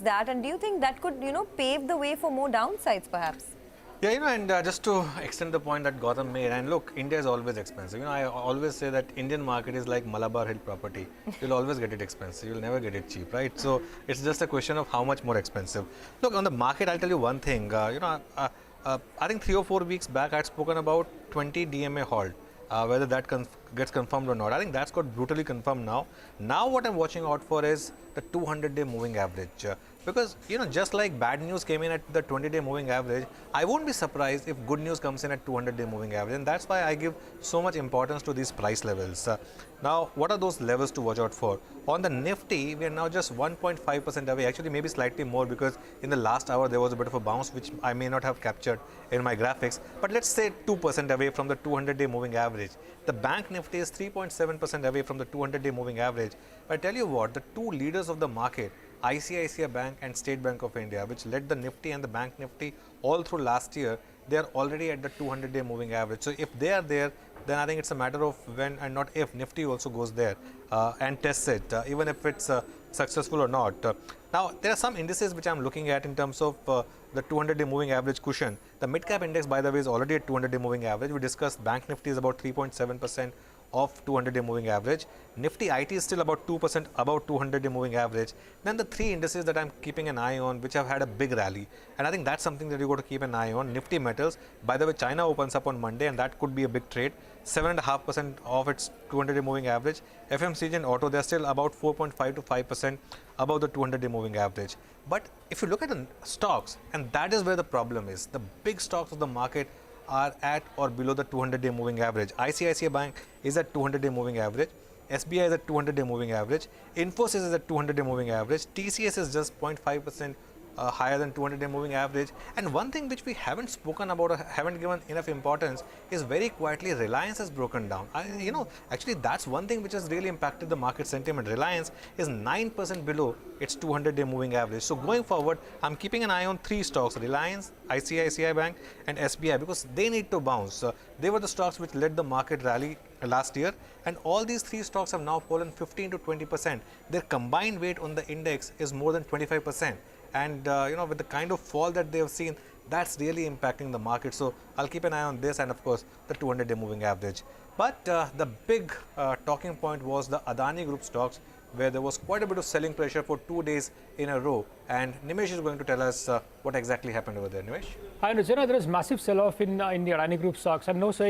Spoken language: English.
that, and do you think that could, pave the way for more downsides perhaps? Yeah, and just to extend the point that Gautam made, and look, India is always expensive. I always say that Indian market is like Malabar Hill property. You'll always get it expensive. You'll never get it cheap, right? So it's just a question of how much more expensive. Look, on the market, I'll tell you one thing. I think 3 or 4 weeks back, I had spoken about 20 DMA halt. Whether that gets confirmed or not. I think that's got brutally confirmed now. Now what I'm watching out for is the 200-day moving average. Because, just like bad news came in at the 20-day moving average, I won't be surprised if good news comes in at 200-day moving average. And that's why I give so much importance to these price levels. Now, what are those levels to watch out for? On the Nifty, we are now just 1.5% away, actually maybe slightly more, because in the last hour there was a bit of a bounce which I may not have captured in my graphics. But let's say 2% away from the 200-day moving average. The Bank Nifty is 3.7% away from the 200-day moving average. But I tell you what, the two leaders of the market, ICICI Bank and State Bank of India, which led the Nifty and the Bank Nifty all through last year, they are already at the 200-day moving average. So if they are there, then I think it's a matter of when and not if Nifty also goes there and tests it, even if it's successful or not. Now, there are some indices which I'm looking at in terms of the 200-day moving average cushion. The mid-cap index, by the way, is already at 200-day moving average. We discussed Bank Nifty is about 3.7% of 200-day moving average. Nifty IT is still about 2% above 200-day moving average. Then the three indices that I'm keeping an eye on, which have had a big rally, and I think that's something that you got to keep an eye on. Nifty Metals, by the way, China opens up on Monday, and that could be a big trade. 7.5% of its 200-day moving average. FMCG and auto, they're still about 4.5 to 5% above the 200-day moving average. But if you look at the stocks, and that is where the problem is, the big stocks of the market are at or below the 200-day moving average. ICICI Bank is at 200-day moving average. SBI is at 200-day moving average. Infosys is at 200-day moving average. TCS is just 0.5% higher than 200-day moving average. And one thing which we haven't spoken about or haven't given enough importance is very quietly Reliance has broken down. Actually that's one thing which has really impacted the market sentiment. Reliance is 9% below its 200-day moving average. So going forward, I'm keeping an eye on three stocks: Reliance, ICICI Bank and SBI, because they need to bounce. They were the stocks which led the market rally last year, and all these three stocks have now fallen 15 to 20%. Their combined weight on the index is more than 25%. And with the kind of fall that they have seen, that's really impacting the market. So I'll keep an eye on this, and of course the 200-day moving average. But the big talking point was the Adani Group stocks, where there was quite a bit of selling pressure for 2 days in a row. And Nimesh is going to tell us what exactly happened over there. Nimesh? Hi, Anuj. There is massive sell-off in the Adani Group stocks, and no saying